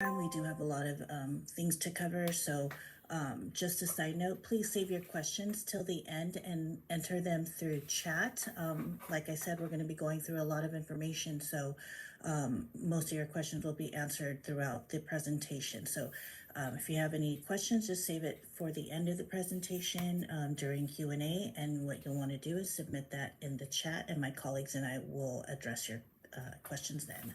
We do have a lot of things to cover, so just a side note, please save your questions till the end and enter them through chat. Like I said, we're going to be going through a lot of information, so most of your questions will be answered throughout the presentation. So if you have any questions, just save it for the end of the presentation during Q&A, and what you'll want to do is submit that in the chat, and my colleagues and I will address your questions then.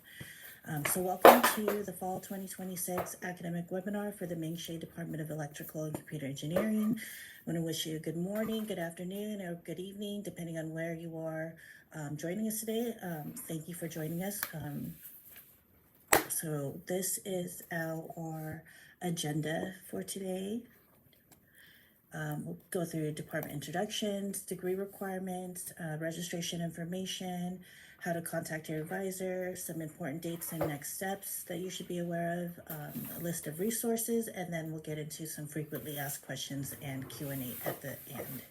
So welcome to the Fall 2026 Academic Webinar for the Ming Hsieh Department of Electrical and Computer Engineering. I want to wish you a good morning, good afternoon, or good evening, depending on where you are joining us today. Thank you for joining us. So this is our agenda for today. We'll go through department introductions, degree requirements, registration information, how to contact your advisor, some important dates and next steps that you should be aware of, a list of resources, and then we'll get into some frequently asked questions and Q&A at the end.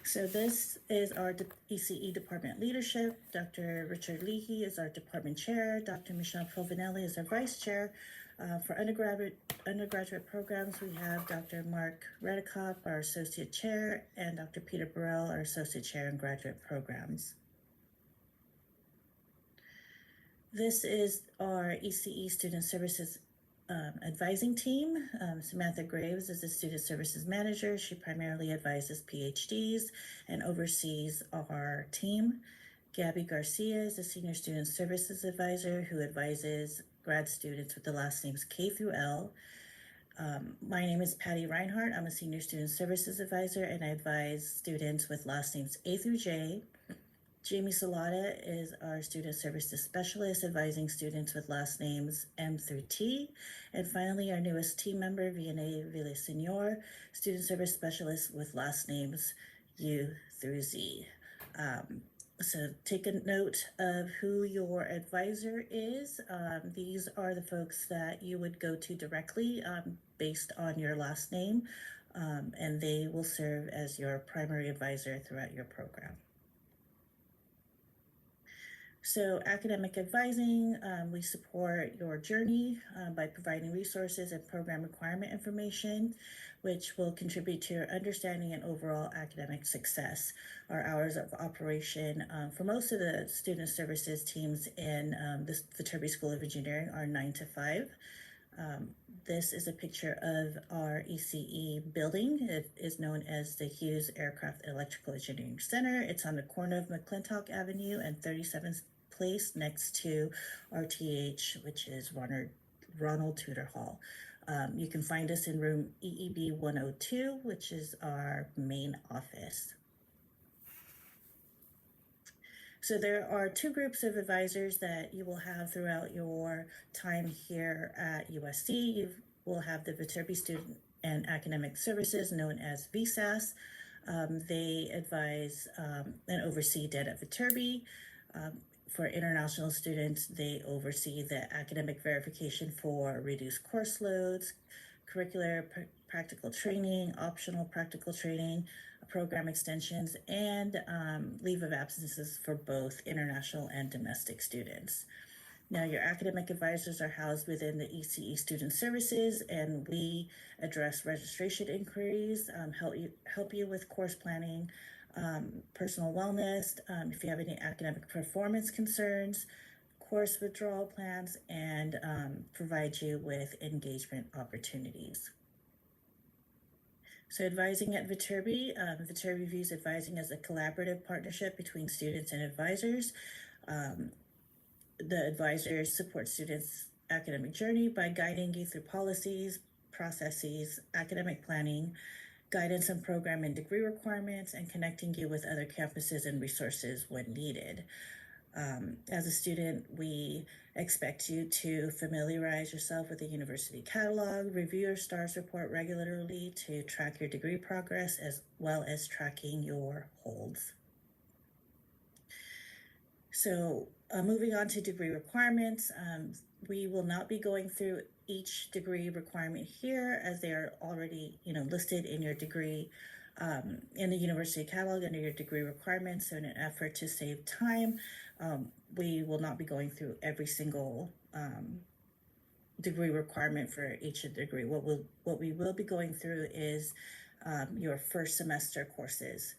So this is our ECE department leadership. Dr. Richard Leahy is our department chair. Dr. Michelle Provinelli is our vice chair. For undergraduate programs, we have Dr. Mark Redekop, our associate chair, and Dr. Peter Burrell, our associate chair in graduate programs. This is our ECE Student Services advising team. Samantha Graves is the Student Services Manager. She primarily advises PhDs and oversees our team. Gabby Garcia is the Senior Student Services Advisor who advises grad students with the last names K through L. My name is Patty Reinhardt. I'm a Senior Student Services Advisor, and I advise students with last names A through J. Jamie Salata is our Student Services Specialist, advising students with last names M through T. And finally, our newest team member, Vianney Villaseñor, Student Service Specialist with last names U through Z. So take a note of who your advisor is. These are the folks that you would go to directly based on your last name, and they will serve as your primary advisor throughout your program. So academic advising, we support your journey by providing resources and program requirement information, which will contribute to your understanding and overall academic success. Our hours of operation for most of the student services teams in the Viterbi School of Engineering are 9 to 5. This is a picture of our ECE building. It is known as the Hughes Aircraft Electrical Engineering Center. It's on the corner of McClintock Avenue and 37th Place next to RTH, which is Ronald Tudor Hall. You can find us in room EEB 102, which is our main office. So there are two groups of advisors that you will have throughout your time here at USC. You will have the Viterbi Student and Academic Services, known as VSAS. They advise and oversee debt at Viterbi. For international students, they oversee the academic verification for reduced course loads, curricular practical training, optional practical training, program extensions, and leave of absences for both international and domestic students. Now, your academic advisors are housed within the ECE Student Services, and we address registration inquiries, help you with course planning, personal wellness, if you have any academic performance concerns, course withdrawal plans, and provide you with engagement opportunities. So advising at Viterbi, Viterbi views advising as a collaborative partnership between students and advisors. The advisors support students' academic journey by guiding you through policies, processes, academic planning, guidance on program and degree requirements, and connecting you with other campuses and resources when needed. As a student, we expect you to familiarize yourself with the university catalog, review your STARS report regularly to track your degree progress, as well as tracking your holds. So moving on to degree requirements, we will not be going through each degree requirement here, as they are already listed in your degree in the university catalog under your degree requirements. So in an effort to save time, we will not be going through every single degree requirement for each degree. What we will be going through is your first semester courses.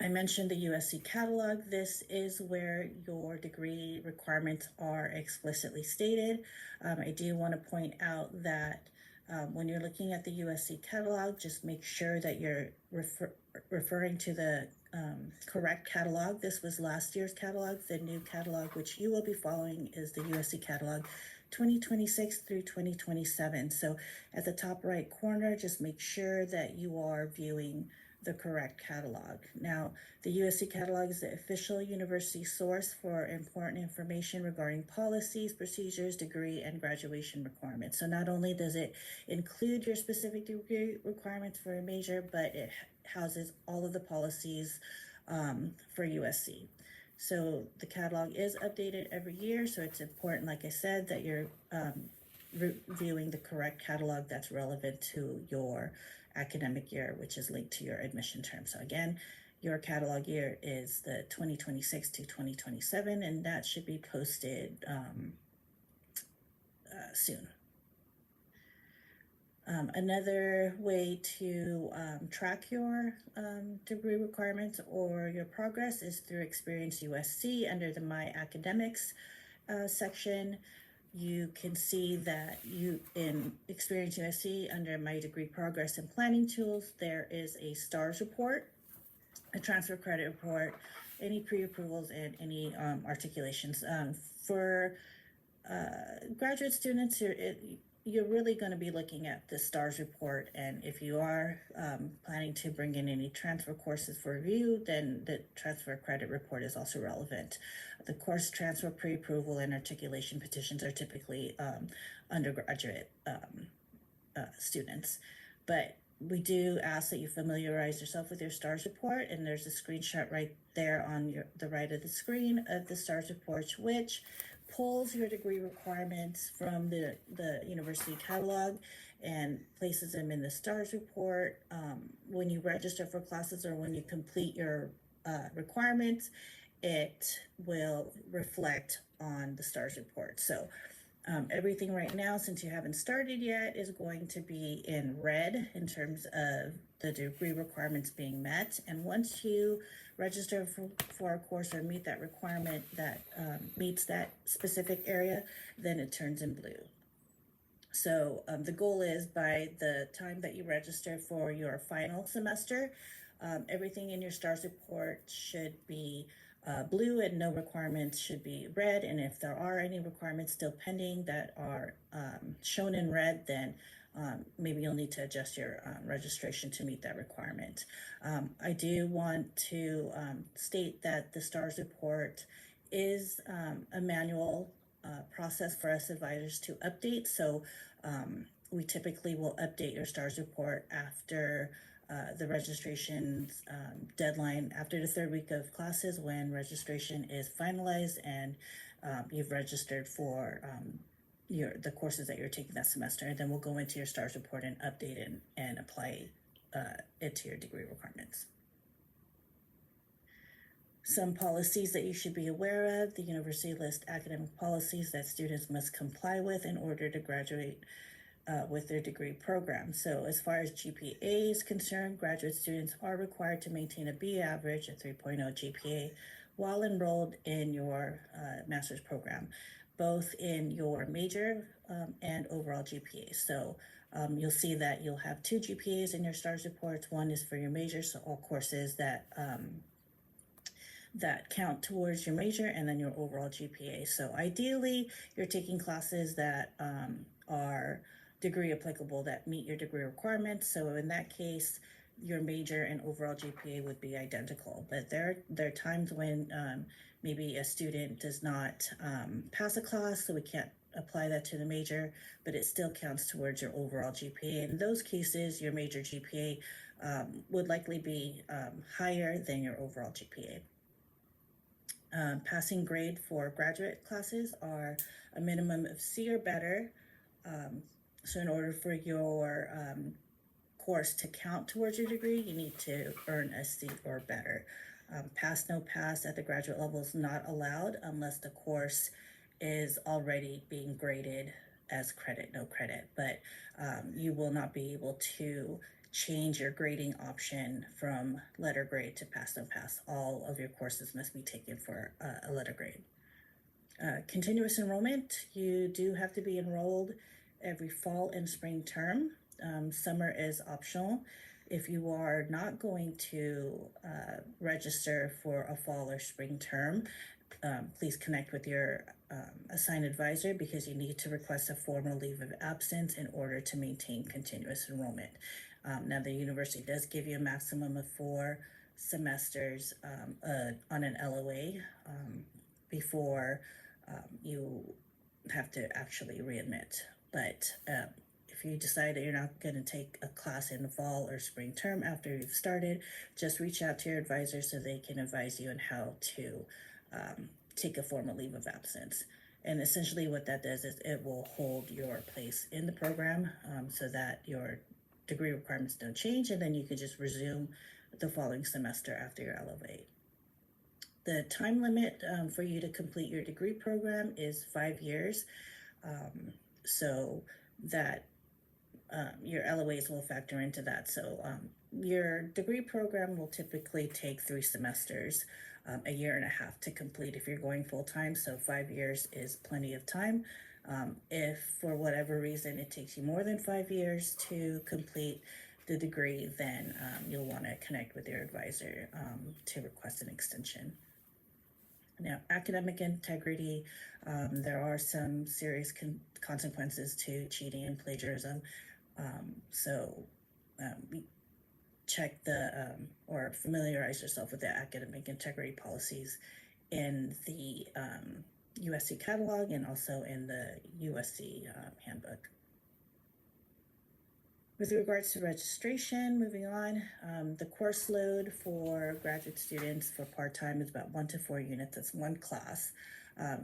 I mentioned the USC catalog. This is where your degree requirements are explicitly stated. I do want to point out that when you're looking at the USC catalog, just make sure that you're referring to the correct catalog. This was last year's catalog. The new catalog, which you will be following, is the USC catalog 2026 through 2027. So at the top right corner, just make sure that you are viewing the correct catalog. Now, the USC catalog is the official university source for important information regarding policies, procedures, degree, and graduation requirements. So not only does it include your specific degree requirements for a major, but it houses all of the policies for USC. So the catalog is updated every year, so it's important, like I said, that you're reviewing the correct catalog that's relevant to your academic year, which is linked to your admission term. So again, your catalog year is the 2026 to 2027, and that should be posted soon. Another way to track your degree requirements or your progress is through Experience USC under the My Academics section. You can see that in Experience USC under My Degree Progress and Planning Tools, there is a STARS report, a transfer credit report, any pre-approvals, and any articulations. For graduate students, you're really going to be looking at the STARS report, and if you are planning to bring in any transfer courses for review, then the transfer credit report is also relevant. The course transfer pre-approval and articulation petitions are typically undergraduate students, but we do ask that you familiarize yourself with your STARS report, and there's a screenshot right there on the right of the screen of the STARS report, which pulls your degree requirements from the university catalog and places them in the STARS report. When you register for classes or when you complete your requirements, it will reflect on the STARS report. So everything right now, since you haven't started yet, is going to be in red in terms of the degree requirements being met. And once you register for a course or meet that requirement that meets that specific area, then it turns in blue. So the goal is by the time that you register for your final semester, everything in your STARS report should be blue and no requirements should be red. And if there are any requirements still pending that are shown in red, then maybe you'll need to adjust your registration to meet that requirement. I do want to state that the STARS report is a manual process for us advisors to update. So we typically will update your STARS report after the registration's deadline, after the third week of classes, when registration is finalized and you've registered for the courses that you're taking that semester. And then we'll go into your STARS report and update it and apply it to your degree requirements. Some policies that you should be aware of: the university lists academic policies that students must comply with in order to graduate with their degree program. So as far as GPA is concerned, graduate students are required to maintain a B average, a 3.0 GPA, while enrolled in your master's program, both in your major and overall GPA. So you'll see that you'll have two GPAs in your STARS reports. One is for your major, so all courses that count towards your major, and then your overall GPA. So ideally, you're taking classes that are degree applicable, that meet your degree requirements. So in that case, your major and overall GPA would be identical. But there are times when maybe a student does not pass a class, so we can't apply that to the major, but it still counts towards your overall GPA. In those cases, your major GPA would likely be higher than your overall GPA. Passing grade for graduate classes are a minimum of C or better. So in order for your course to count towards your degree, you need to earn a C or better. Pass, no pass at the graduate level is not allowed unless the course is already being graded as credit, no credit. But you will not be able to change your grading option from letter grade to pass, no pass. All of your courses must be taken for a letter grade. Continuous enrollment, you do have to be enrolled every fall and spring term. Summer is optional. If you are not going to register for a fall or spring term, please connect with your assigned advisor, because you need to request a formal leave of absence in order to maintain continuous enrollment. Now, the university does give you a maximum of 4 semesters on an LOA before you have to actually readmit. But if you decide that you're not going to take a class in the fall or spring term after you've started, just reach out to your advisor so they can advise you on how to take a formal leave of absence. And essentially what that does is it will hold your place in the program so that your degree requirements don't change, and then you can just resume the following semester after your LOA. The time limit for you to complete your degree program is 5 years, so that your LOAs will factor into that. So your degree program will typically take 3 semesters, a year and a half to complete if you're going full-time, so 5 years is plenty of time. If for whatever reason it takes you more than 5 years to complete the degree, then you'll want to connect with your advisor to request an extension. Now, academic integrity, there are some serious consequences to cheating and plagiarism. So check or familiarize yourself with the academic integrity policies in the USC catalog and also in the USC handbook. With regards to registration, moving on, the course load for graduate students for part-time is about 1 to 4 units. That's 1 class.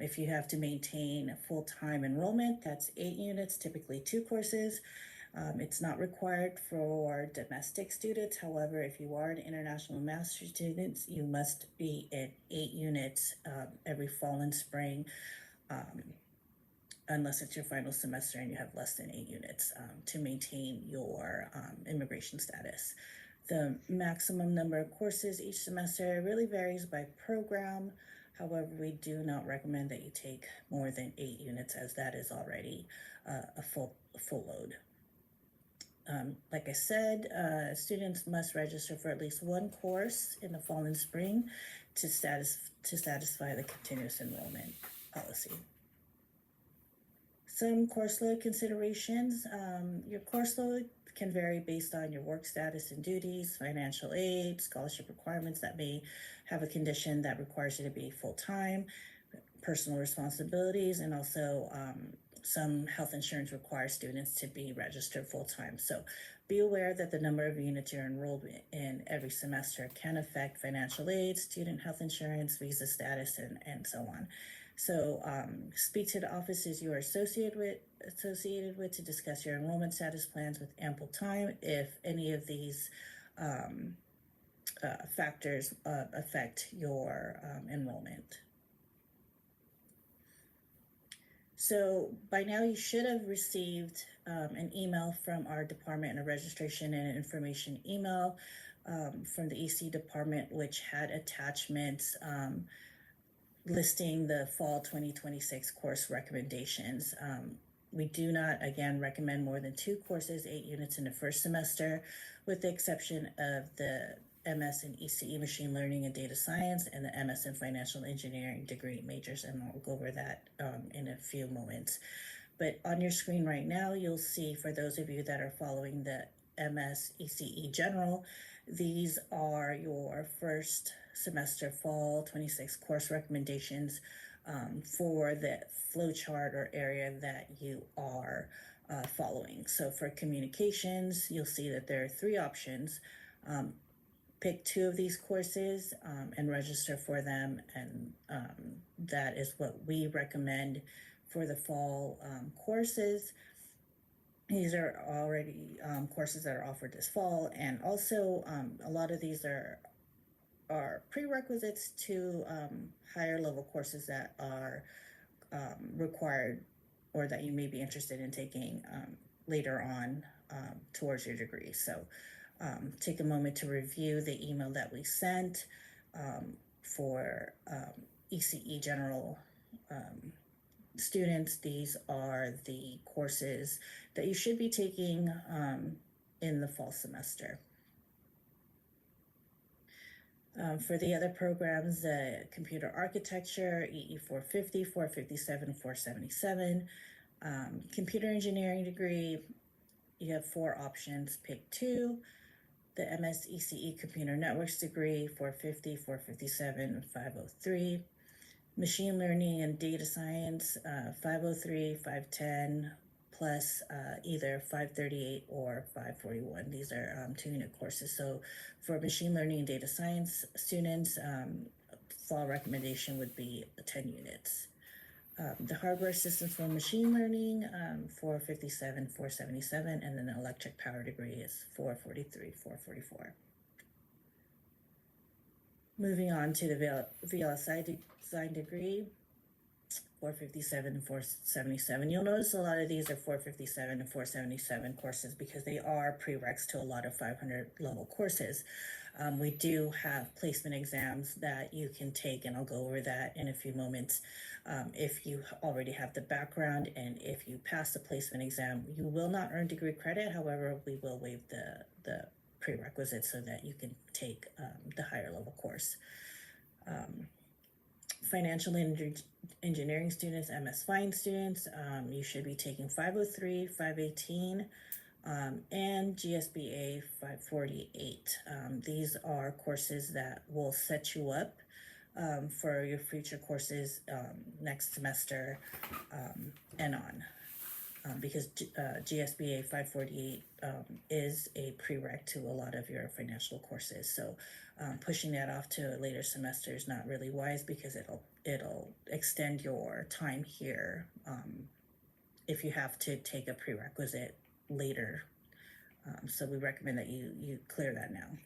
If you have to maintain a full-time enrollment, that's 8 units, typically 2 courses. It's not required for domestic students. However, if you are an international master's student, you must be in 8 units every fall and spring, unless it's your final semester and you have less than 8 units to maintain your immigration status. The maximum number of courses each semester really varies by program. However, we do not recommend that you take more than 8 units, as that is already a full load. Like I said, students must register for at least 1 course in the fall and spring to satisfy the continuous enrollment policy. Some course load considerations. Your course load can vary based on your work status and duties, financial aid, scholarship requirements that may have a condition that requires you to be full-time, personal responsibilities, and also some health insurance requires students to be registered full-time. So be aware that the number of units you're enrolled in every semester can affect financial aid, student health insurance, visa status, and so on. So speak to the offices you are associated with to discuss your enrollment status plans with ample time if any of these factors affect your enrollment. So by now you should have received an email from our department, a registration and information email from the EC department, which had attachments listing the fall 2026 course recommendations. We do not, again, recommend more than 2 courses, 8 units in the first semester, with the exception of the MS in ECE Machine Learning and Data Science and the MS in Financial Engineering degree majors, and I'll go over that in a few moments. But on your screen right now, you'll see, for those of you that are following the MS ECE General, these are your first semester fall 26 course recommendations for the flowchart or area that you are following. So for communications, you'll see that there are 3 options. Pick 2 of these courses and register for them, and that is what we recommend for the fall courses. These are already courses that are offered this fall, and also a lot of these are prerequisites to higher level courses that are required or that you may be interested in taking later on towards your degree. So take a moment to review the email that we sent for ECE general students. These are the courses that you should be taking in the fall semester. For the other programs, computer architecture, EE 450, 457, 477. Computer engineering degree, you have 4 options, pick 2. The MS ECE computer networks degree, 450, 457, 503. Machine learning and data science, 503, 510, plus either 538 or 541. These are 2-unit courses. So for machine learning and data science students, fall recommendation would be 10 units. The hardware systems for machine learning, 457, 477, and then the electric power degree is 443, 444. Moving on to the VLSI design degree, 457 and 477. You'll notice a lot of these are 457 and 477 courses because they are prereqs to a lot of 500 level courses. We do have placement exams that you can take, and I'll go over that in a few moments. If you already have the background and if you pass the placement exam, you will not earn degree credit. However, we will waive the prerequisites so that you can take the higher level course. Financial engineering students, MS Fine students, you should be taking 503, 518, and GSBA 548. These are courses that will set you up for your future courses next semester and on. Because GSBA 548 is a prereq to a lot of your financial courses. So pushing that off to a later semester is not really wise because it'll extend your time here if you have to take a prerequisite later. So we recommend that you clear that now.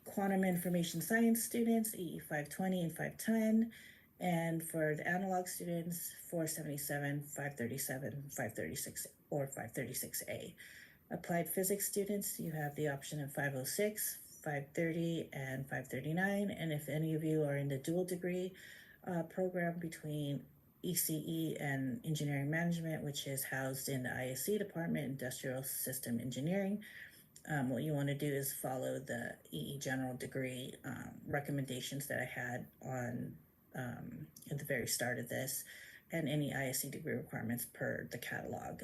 Quantum information science students, EE 520 and 510. And for the analog students, 477, 537, 536, or 536A. Applied physics students, you have the option of 506, 530, and 539. And if any of you are in the dual degree program between ECE and engineering management, which is housed in the ISC department, industrial system engineering, what you want to do is follow the EE general degree recommendations that I had on at the very start of this, and any ISC degree requirements per the catalog.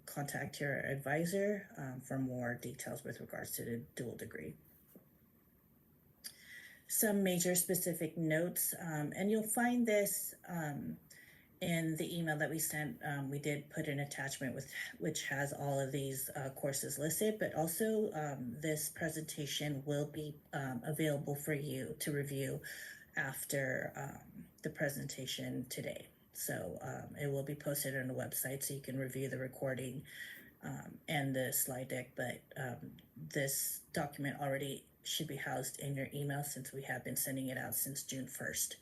Contact your advisor for more details with regards to the dual degree. Some major specific notes, and you'll find this in the email that we sent. We did put an attachment which has all of these courses listed, but also this presentation will be available for you to review after the presentation today. So it will be posted on the website so you can review the recording and the slide deck, but this document already should be housed in your email since we have been sending it out since June 1st.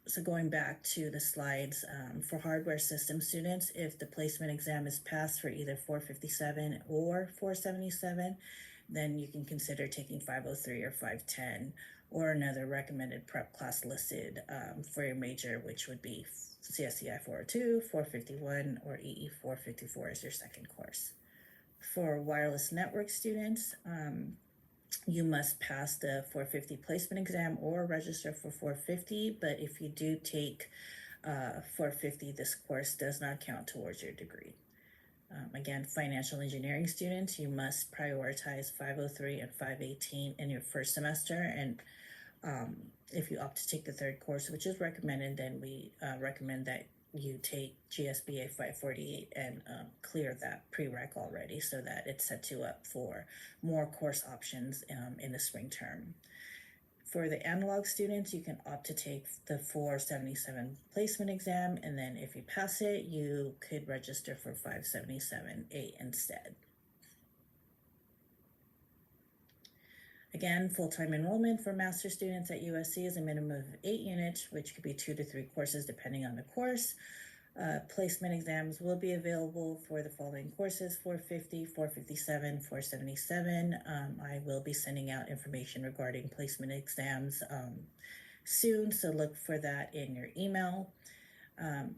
So going back to the slides, for hardware system students, if the placement exam is passed for either 457 or 477, then you can consider taking 503 or 510 or another recommended prep class listed for your major, which would be CSCI 402, 451, or EE 454 as your second course. For wireless network students, you must pass the 450 placement exam or register for 450, but if you do take 450, this course does not count towards your degree. Again, financial engineering students, you must prioritize 503 and 518 in your first semester, and if you opt to take the third course, which is recommended, then we recommend that you take GSBA 548 and clear that prereq already so that it sets you up for more course options in the spring term. For the analog students, you can opt to take the 477 placement exam, and then if you pass it, you could register for 577A instead. Again, full-time enrollment for master students at USC is a minimum of 8 units, which could be 2 to 3 courses depending on the course. Placement exams will be available for the following courses: 450, 457, 477. I will be sending out information regarding placement exams soon, so look for that in your email.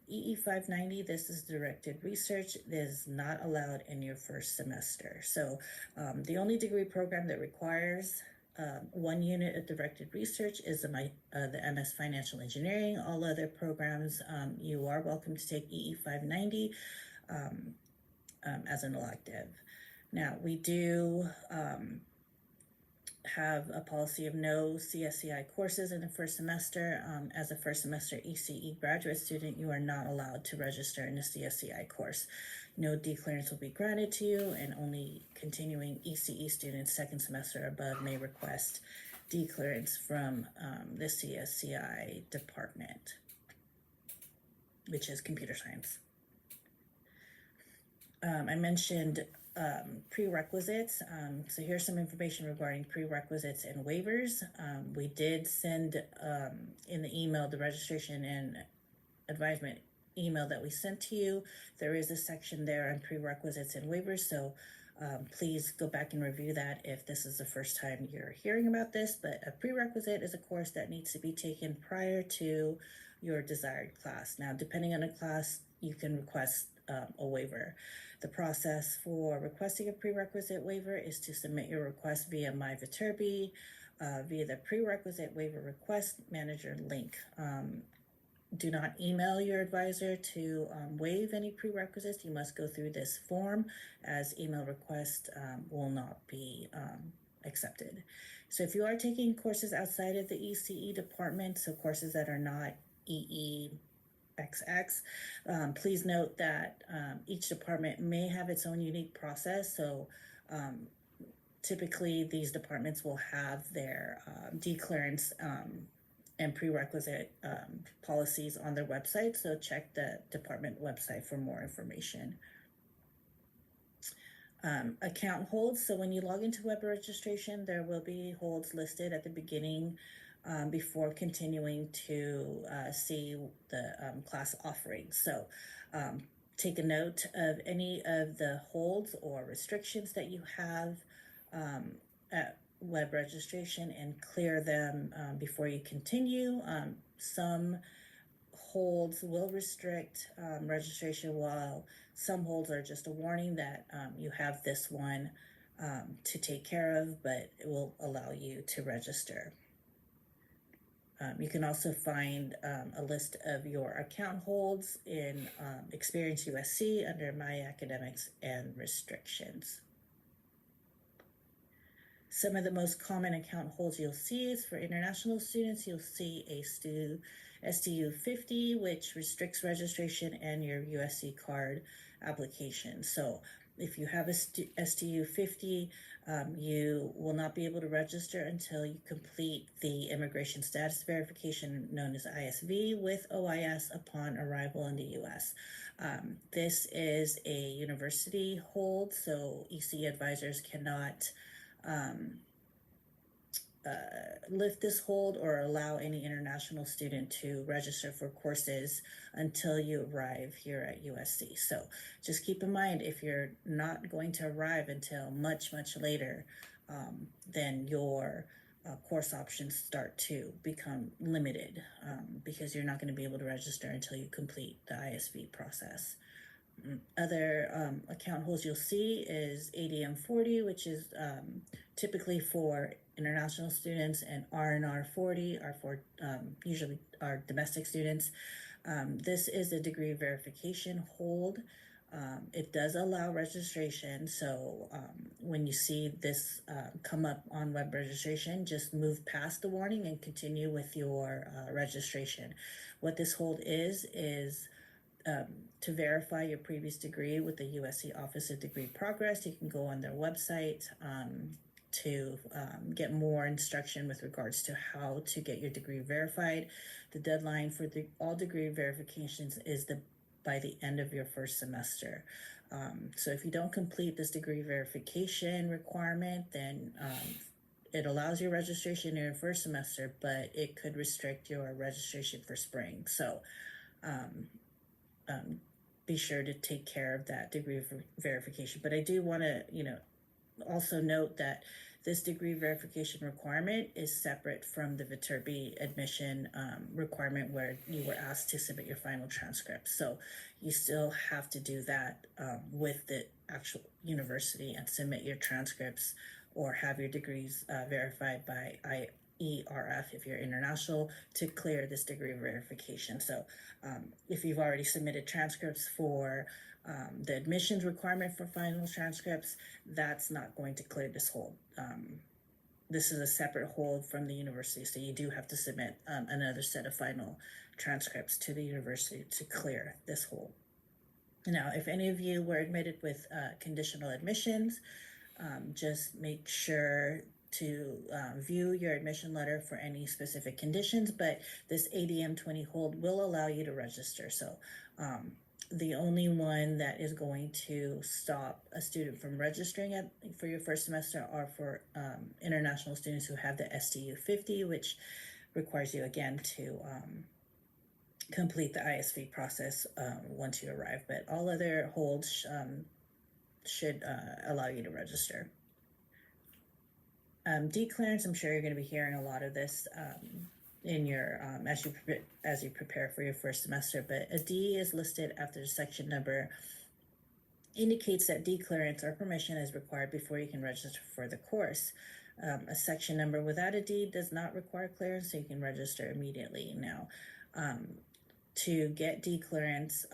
EE 590, this is directed research. It is not allowed in your first semester. So the only degree program that requires 1 unit of directed research is the MS Financial Engineering. All other programs, you are welcome to take EE 590 as an elective. Now, we do have a policy of no CSCI courses in the first semester. As a first semester ECE graduate student, you are not allowed to register in a CSCI course. No D clearance will be granted to you, and only continuing ECE students second semester above may request D clearance from the CSCI department, which is computer science. I mentioned prerequisites. So here's some information regarding prerequisites and waivers. We did send in the email, the registration and advisement email that we sent to you. There is a section there on prerequisites and waivers. So please go back and review that if this is the first time you're hearing about this. But a prerequisite is a course that needs to be taken prior to your desired class. Now, depending on the class, you can request a waiver. The process for requesting a prerequisite waiver is to submit your request via MyViterbi, via the prerequisite waiver request manager link. Do not email your advisor to waive any prerequisites. You must go through this form, as email requests will not be accepted. So if you are taking courses outside of the ECE department, so courses that are not EEXX, please note that each department may have its own unique process. So typically these departments will have their D clearance and prerequisite policies on their website. So check the department website for more information. Account holds. So when you log into web registration, there will be holds listed at the beginning before continuing to see the class offerings. So take a note of any of the holds or restrictions that you have at web registration and clear them before you continue. Some holds will restrict registration, while some holds are just a warning that you have this one to take care of, but it will allow you to register. You can also find a list of your account holds in Experience USC under My Academics and Restrictions. Some of the most common account holds you'll see is for international students. You'll see a STU 50, which restricts registration and your USC card application. So if you have a STU 50, you will not be able to register until you complete the immigration status verification known as ISV with OIS upon arrival in the US. This is a university hold, so EC advisors cannot lift this hold or allow any international student to register for courses until you arrive here at USC. So just keep in mind, if you're not going to arrive until much later, then your course options start to become limited because you're not going to be able to register until you complete the ISV process. Other account holds you'll see is ADM 40, which is typically for international students, and R&R 40 are for usually our domestic students. This is a degree verification hold. It does allow registration, so when you see this come up on web registration, just move past the warning and continue with your registration. What this hold is to verify your previous degree with the USC Office of Degree Progress. You can go on their website to get more instruction with regards to how to get your degree verified. The deadline for all degree verifications is by the end of your first semester. So if you don't complete this degree verification requirement, then it allows your registration in your first semester, but it could restrict your registration for spring. So be sure to take care of that degree verification. But I do want to, also note that this degree verification requirement is separate from the Viterbi admission requirement where you were asked to submit your final transcript. So you still have to do that with the actual university and submit your transcripts or have your degrees verified by IERF if you're international to clear this degree verification. So if you've already submitted transcripts for the admissions requirement for final transcripts, that's not going to clear this hold. This is a separate hold from the university, so you do have to submit another set of final transcripts to the university to clear this hold. Now, if any of you were admitted with conditional admissions, just make sure to view your admission letter for any specific conditions, but this ADM 20 hold will allow you to register. So the only one that is going to stop a student from registering for your first semester are for international students who have the STU 50, which requires you again to complete the ISV process once you arrive. But all other holds should allow you to register. Declearance, I'm sure you're going to be hearing a lot of this in your as you prepare for your first semester, but a D is listed after the section number indicates that declearance or permission is required before you can register for the course. A section number without a D does not require clearance, so you can register immediately. Now, to get declearance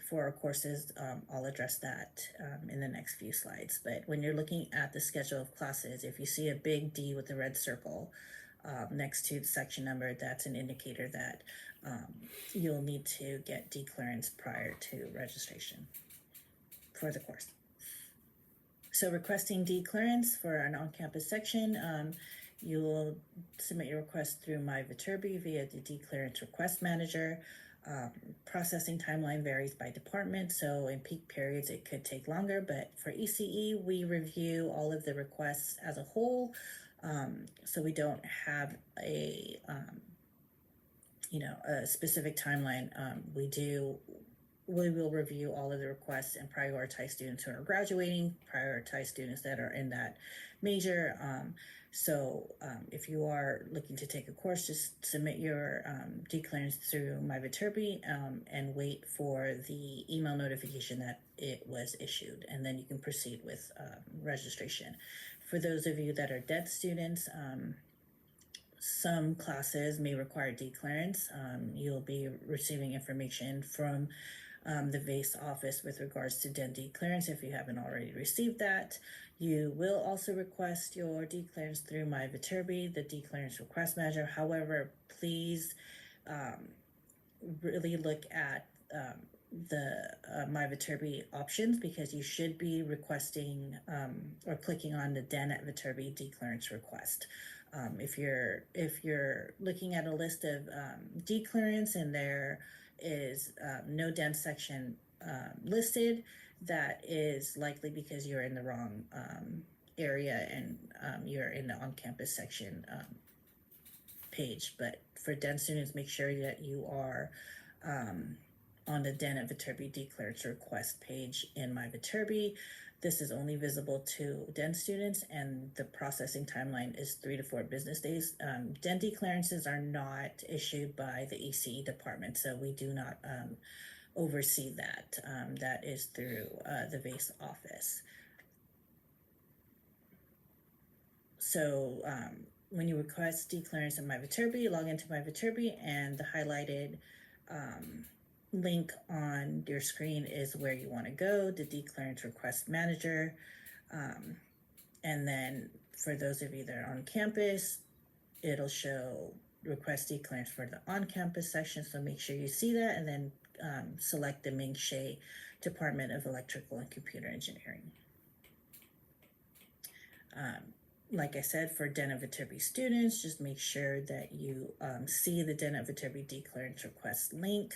for our courses, I'll address that in the next few slides. But when you're looking at the schedule of classes, if you see a big D with a red circle next to the section number, that's an indicator that you'll need to get declearance prior to registration for the course. So requesting declearance for an on-campus section, you will submit your request through My Viterbi via the declearance request manager. Processing timeline varies by department, so in peak periods it could take longer, but for ECE we review all of the requests as a whole, so we don't have a specific timeline. We will review all of the requests and prioritize students who are graduating, prioritize students that are in that major. So if you are looking to take a course, just submit your declearance through My Viterbi and wait for the email notification that it was issued, and then you can proceed with registration. For those of you that are DED students, some classes may require declearance. You'll be receiving information from the VASE office with regards to DEN declearance if you haven't already received that. You will also request your declearance through My Viterbi, the declearance request manager. However, please really look at the My Viterbi options, because you should be requesting or clicking on the DEN at Viterbi declearance request. If you're looking at a list of declearance and there is no DEN section listed, that is likely because you're in the wrong area and you're in the on-campus section page. But for DEN students, make sure that you are on the DEN at Viterbi declearance request page in My Viterbi. This is only visible to DEN students, and the processing timeline is 3 to 4 business days. DEN declearances are not issued by the ECE department, so we do not oversee that. That is through the VASE office. So when you request declearance in My Viterbi, log into My Viterbi, and the highlighted link on your screen is where you want to go, the declearance request manager. And then for those of you that are on campus, it'll show request declearance for the on-campus section, so make sure you see that, and then select the Ming Shea Department of Electrical and Computer Engineering. like I said, for Den of Viterbi students, just make sure that you see the Den of Viterbi declarance request link,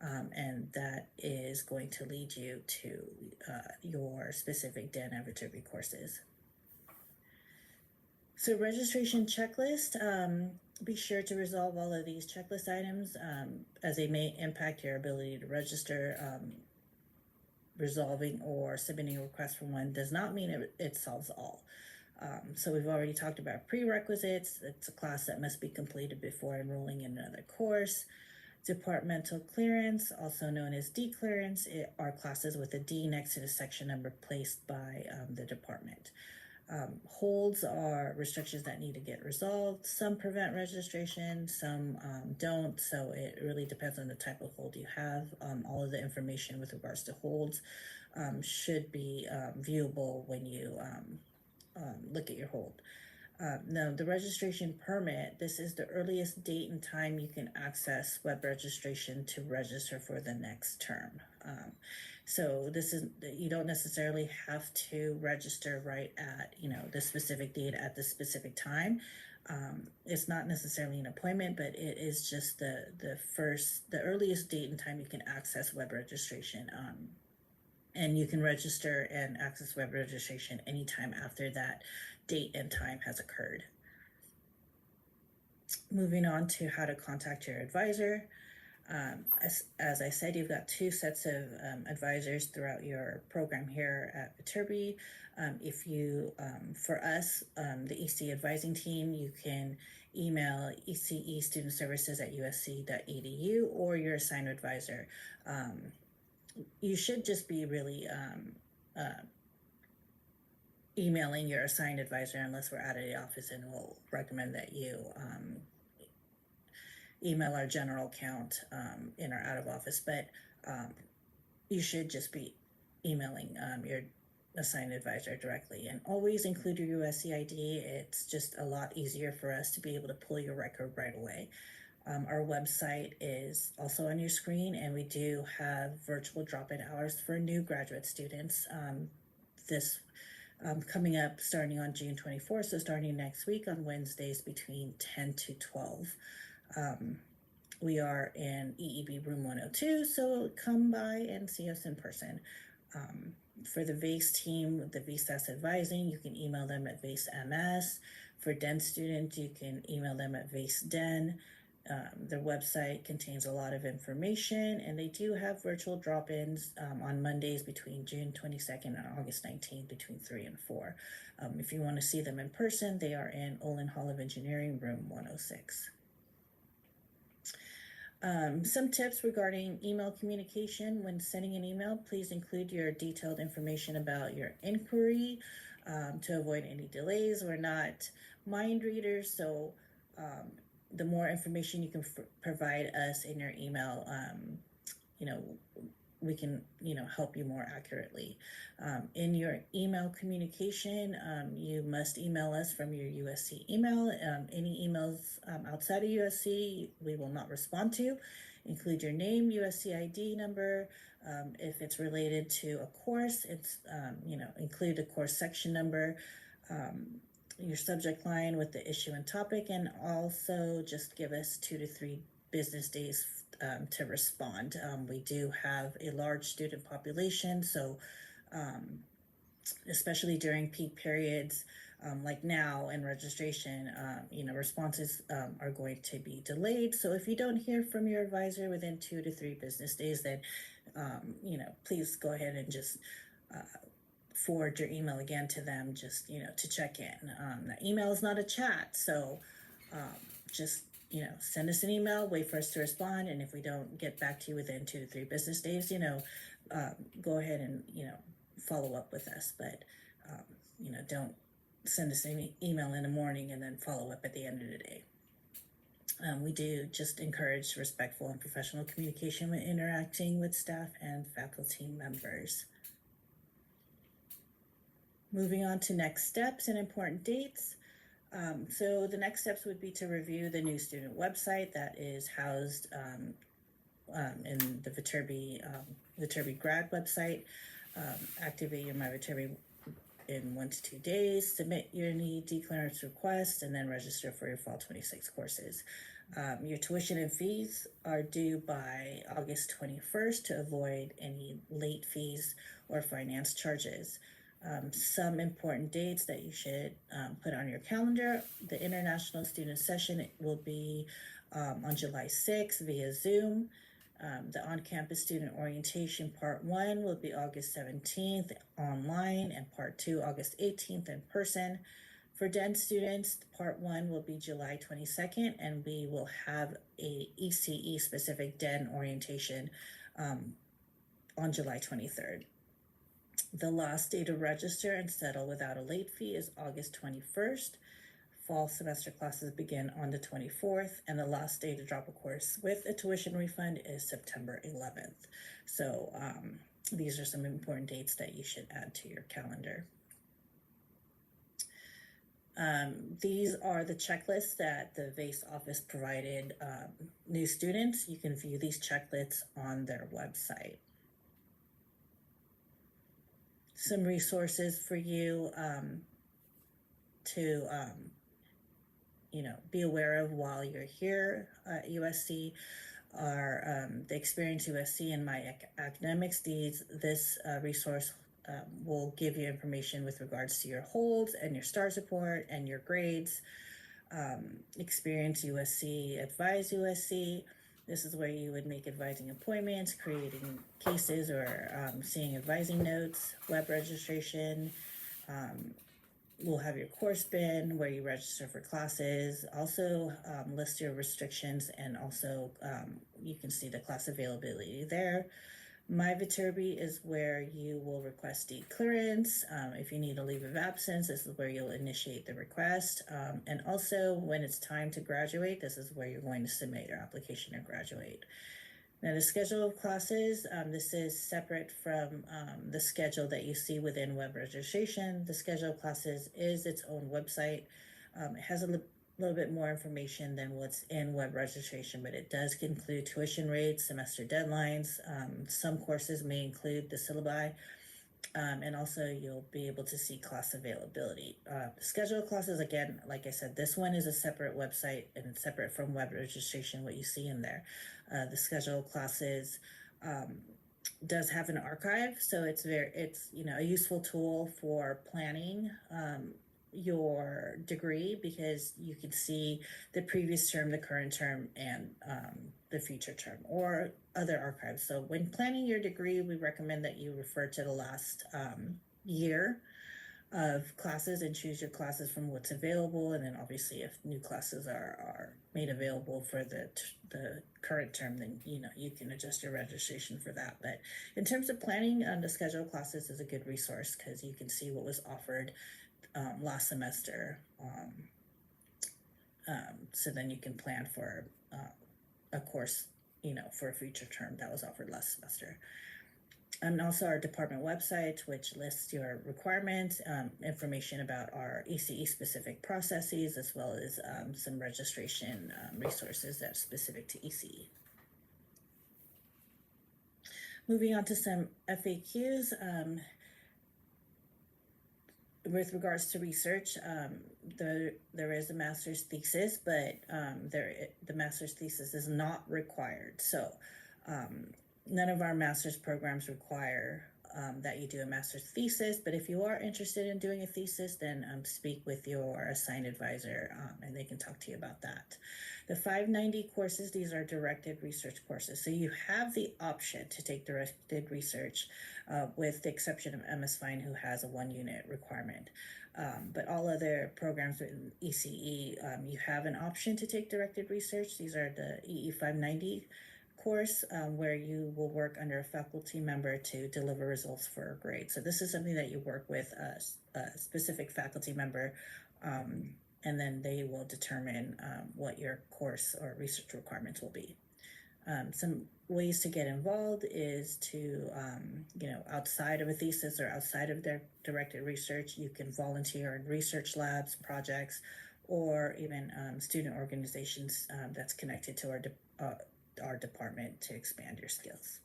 and that is going to lead you to your specific Den of Viterbi courses. So registration checklist, be sure to resolve all of these checklist items as they may impact your ability to register. Resolving or submitting a request for one does not mean it solves all. So we've already talked about prerequisites. It's a class that must be completed before enrolling in another course. Departmental clearance, also known as D clearance, are classes with a D next to the section number placed by the department. Holds are restrictions that need to get resolved. Some prevent registration, some don't, so it really depends on the type of hold you have. All of the information with regards to holds should be viewable when you look at your hold. Now, the registration permit, this is the earliest date and time you can access web registration to register for the next term. So this is, you don't necessarily have to register right at, the specific date at the specific time. It's not necessarily an appointment, but it is just the earliest date and time you can access web registration. And you can register and access web registration anytime after that date and time has occurred. Moving on to how to contact your advisor. As I said, you've got two sets of advisors throughout your program here at Viterbi. If you, for us, the EC advising team, you can email ecestudentservices@usc.edu or your assigned advisor. You should just be really emailing your assigned advisor unless we're out of the office, and we'll recommend that you email our general account in our out of office, but you should just be emailing your assigned advisor directly, and always include your USC ID. It's just a lot easier for us to be able to pull your record right away. Our website is also on your screen, and we do have virtual drop-in hours for new graduate students. This coming up starting on June 24th, so starting next week on Wednesdays between 10 to 12. We are in EEB room 102, so come by and see us in person. For the VASE team, the VSAS advising, you can email them at VASEMS. For DEN students, you can email them at VASEDEN. Their website contains a lot of information, and they do have virtual drop-ins on Mondays between June 22nd and August 19th between 3 and 4. If you want to see them in person, they are in Olin Hall of Engineering, room 106. Some tips regarding email communication. When sending an email, please include your detailed information about your inquiry to avoid any delays. We're not mind readers, so the more information you can provide us in your email, we can, help you more accurately. In your email communication, you must email us from your USC email. Any emails outside of USC, we will not respond to. Include your name, USC ID number. If it's related to a course, it's, include the course section number, your subject line with the issue and topic, and also just give us 2 to 3 business days to respond. We do have a large student population, so especially during peak periods like now in registration, responses are going to be delayed. So if you don't hear from your advisor within 2 to 3 business days, then please go ahead and just forward your email again to them, just to check in. The email is not a chat, so just send us an email, wait for us to respond, and if we don't get back to you within 2 to 3 business days, go ahead and follow up with us. But don't send us an email in the morning and then follow up at the end of the day. We do just encourage respectful and professional communication when interacting with staff and faculty members. Moving on to next steps and important dates. So the next steps would be to review the new student website that is housed in the Viterbi grad website. Activate your My Viterbi in 1 to 2 days. Submit your NEED clearance request and then register for your Fall 26 courses. Your tuition and fees are due by August 21st to avoid any late fees or finance charges. Some important dates that you should put on your calendar. The International Student Session will be on July 6th via Zoom. The on-campus student orientation part 1 will be August 17th online, and part 2 August 18th in person. For DEN students, part 1 will be July 22nd, and we will have a ECE specific DEN orientation on July 23rd. The last day to register and settle without a late fee is August 21st. Fall semester classes begin on the 24th, and the last day to drop a course with a tuition refund is September 11th. So these are some important dates that you should add to your calendar. These are the checklists that the VASE office provided new students. You can view these checklists on their website. Some resources for you to be aware of while you're here at USC are the Experience USC and My Academics. This resource will give you information with regards to your holds and your STARS report and your grades. Experience USC, Advise USC. This is where you would make advising appointments, creating cases, or seeing advising notes. Web registration. We'll have your course bin where you register for classes. Also list your restrictions, and also you can see the class availability there. My Viterbi is where you will request DEED clearance. If you need a leave of absence, this is where you'll initiate the request. And also when it's time to graduate, this is where you're going to submit your application to graduate. Now the schedule of classes, this is separate from the schedule that you see within web registration. The schedule of classes is its own website. It has a little bit more information than what's in web registration, but it does include tuition rates, semester deadlines. Some courses may include the syllabi, and also you'll be able to see class availability. Schedule of classes, again, like I said, this one is a separate website and it's separate from web registration, what you see in there. The schedule of classes does have an archive, so it's a useful tool for planning your degree, because you can see the previous term, the current term, and the future term, or other archives. So when planning your degree, we recommend that you refer to the last year of classes and choose your classes from what's available, and then obviously if new classes are made available for the current term, then you can adjust your registration for that. But in terms of planning, the schedule of classes is a good resource because you can see what was offered last semester, so then you can plan for a course, for a future term that was offered last semester. And also our department website, which lists your requirements, information about our ECE specific processes, as well as some registration resources that's specific to ECE. Moving on to some FAQs. With regards to research, there is a master's thesis, but the master's thesis is not required. So none of our master's programs require that you do a master's thesis, but if you are interested in doing a thesis, then speak with your assigned advisor and they can talk to you about that. The 590 courses, these are directed research courses. So you have the option to take directed research with the exception of MS Fine, who has a 1-unit requirement. But all other programs in ECE, you have an option to take directed research. These are the EE 590 course where you will work under a faculty member to deliver results for a grade. So this is something that you work with a specific faculty member, and then they will determine what your course or research requirements will be. Some ways to get involved is to, outside of a thesis or outside of their directed research, you can volunteer in research labs, projects, or even student organizations that's connected to our department to expand your skills.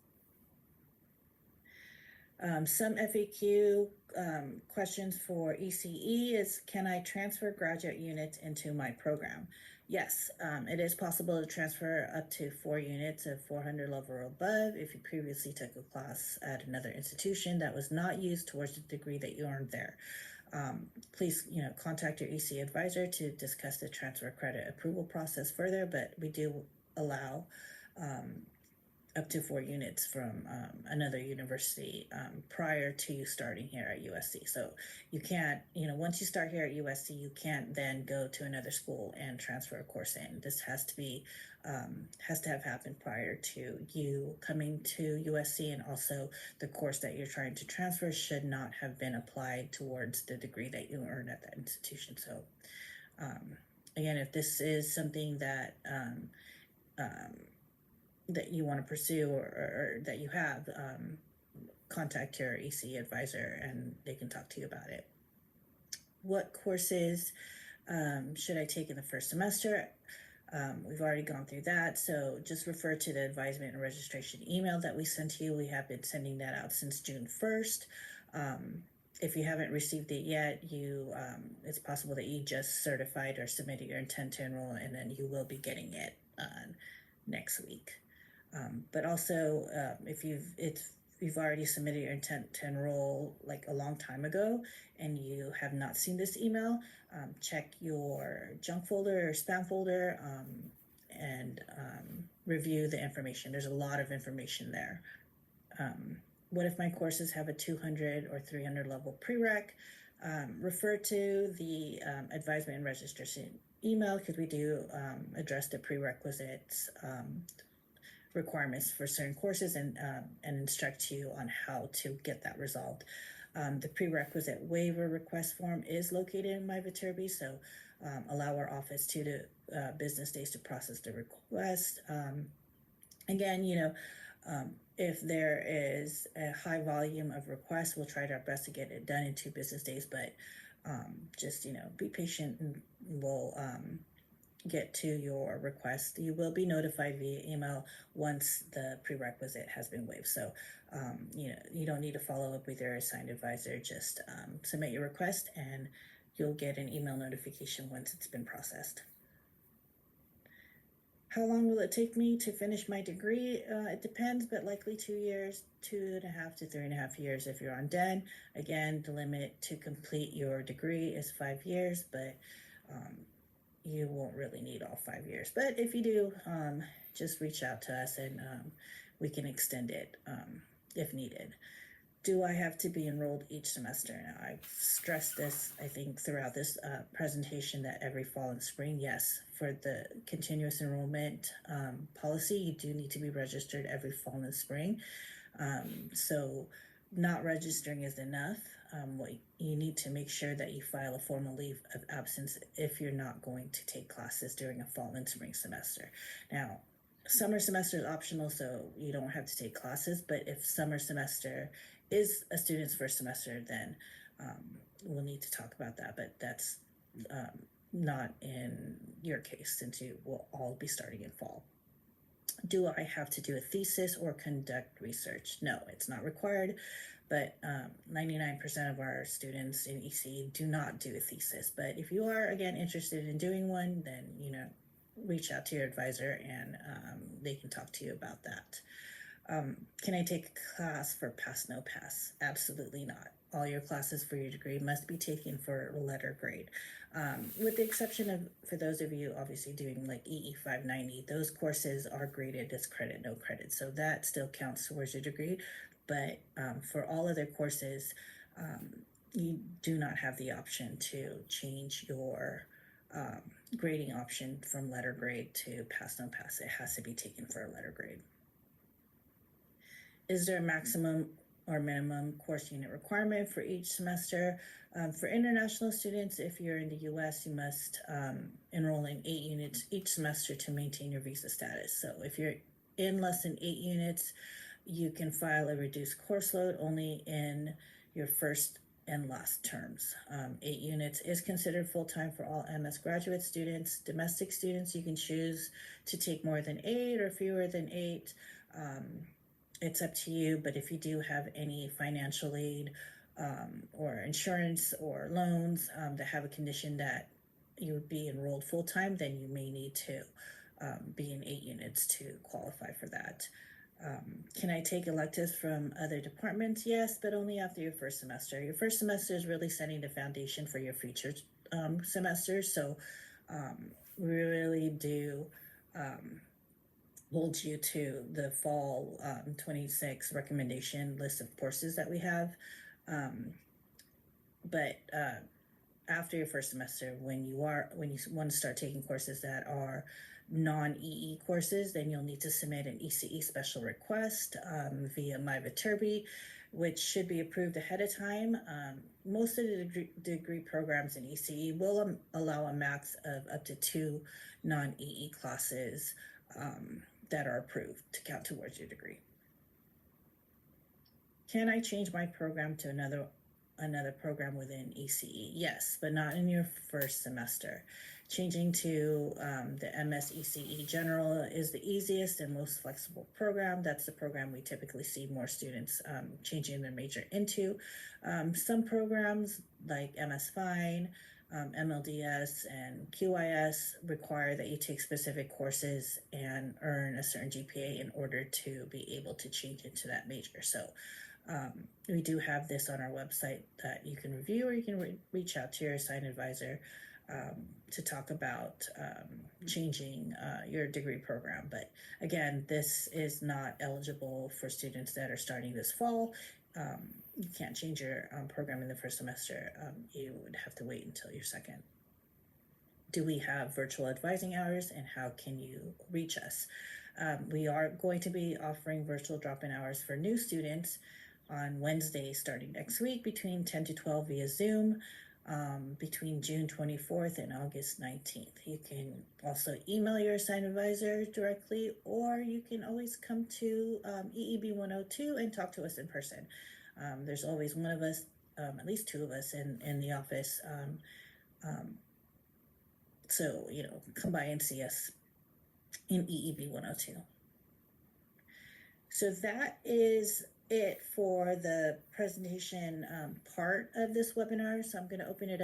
Some FAQ questions for ECE is, can I transfer graduate units into my program? Yes, it is possible to transfer up to 4 units of 400 level or above if you previously took a class at another institution that was not used towards the degree that you earned there. Please, contact your EC advisor to discuss the transfer credit approval process further, but we do allow up to 4 units from another university prior to you starting here at USC. So you can't, once you start here at USC, you can't then go to another school and transfer a course in. This has to have happened prior to you coming to USC, and also the course that you're trying to transfer should not have been applied towards the degree that you earned at that institution. So again, if this is something that that you want to pursue or that you have, contact your EC advisor and they can talk to you about it. What courses should I take in the first semester? We've already gone through that, so just refer to the advisement and registration email that we sent to you. We have been sending that out since June 1st. If you haven't received it yet, it's possible that you just certified or submitted your intent to enroll, and then you will be getting it next week. But also, if you've already submitted your intent to enroll like a long time ago and you have not seen this email, check your junk folder or spam folder and review the information. There's a lot of information there. What if my courses have a 200 or 300 level prereq? Refer to the advisement and registration email, because we do address the prerequisites requirements for certain courses and instruct you on how to get that resolved. The prerequisite waiver request form is located in My Viterbi, so allow our office 2 to business days to process the request. Again, if there is a high volume of requests, we'll try our best to get it done in 2 business days, but just, be patient and we'll get to your request. You will be notified via email once the prerequisite has been waived. So, you don't need to follow up with your assigned advisor. Just submit your request and you'll get an email notification once it's been processed. How long will it take me to finish my degree? It depends, but likely 2 years, 2.5 to 3.5 years if you're on DEN. Again, the limit to complete your degree is 5 years, but you won't really need all 5 years. But if you do, just reach out to us and we can extend it if needed. Do I have to be enrolled each semester? Now, I've stressed this, I think, throughout this presentation that every fall and spring, yes, for the continuous enrollment policy, you do need to be registered every fall and spring. So not registering is enough. What you need to make sure that you file a formal leave of absence if you're not going to take classes during a fall and spring semester. Now, summer semester is optional, so you don't have to take classes, but if summer semester is a student's first semester, then we'll need to talk about that, but that's not in your case since you will all be starting in fall. Do I have to do a thesis or conduct research? No, it's not required, but 99% of our students in EC do not do a thesis. But if you are, again, interested in doing one, then, reach out to your advisor and they can talk to you about that. Can I take a class for pass, no pass? Absolutely not. All your classes for your degree must be taken for letter grade. With the exception of, for those of you obviously doing like EE 590, those courses are graded as credit, no credit. So that still counts towards your degree. But for all other courses, you do not have the option to change your grading option from letter grade to pass, no pass. It has to be taken for a letter grade. Is there a maximum or minimum course unit requirement for each semester? For international students, if you're in the US, you must enroll in 8 units each semester to maintain your visa status. So if you're in less than 8 units, you can file a reduced course load only in your first and last terms. 8 units is considered full-time for all MS graduate students. Domestic students, you can choose to take more than 8 or fewer than 8. it's up to you, but if you do have any financial aid or insurance or loans that have a condition that you would be enrolled full-time, then you may need to be in 8 units to qualify for that. Can I take electives from other departments? Yes, but only after your first semester. Your first semester is really setting the foundation for your future semesters, so we really do hold you to the fall 26 recommendation list of courses that we have. But after your first semester, when you want to start taking courses that are non-EE courses, then you'll need to submit an ECE special request via MyViterbi, which should be approved ahead of time. Most of the degree programs in ECE will allow a max of up to 2 non-EE classes that are approved to count towards your degree. Can I change my program to another program within ECE? Yes, but not in your first semester. Changing to the MS ECE General is the easiest and most flexible program. That's the program we typically see more students changing their major into. Some programs like MS Fine, MLDS, and QIS require that you take specific courses and earn a certain GPA in order to be able to change into that major. So we do have this on our website that you can review, or you can reach out to your assigned advisor to talk about changing your degree program. But again, this is not eligible for students that are starting this fall. You can't change your program in the first semester. You would have to wait until your second. Do we have virtual advising hours, and how can you reach us? We are going to be offering virtual drop-in hours for new students on Wednesday starting next week between 10 to 12 via Zoom between June 24th and August 19th. You can also email your assigned advisor directly, or you can always come to EEB 102 and talk to us in person. There's always one of us, at least 2 of us in the office. So, come by and see us in EEB 102. So that is it for the presentation part of this webinar. So I'm going to open it up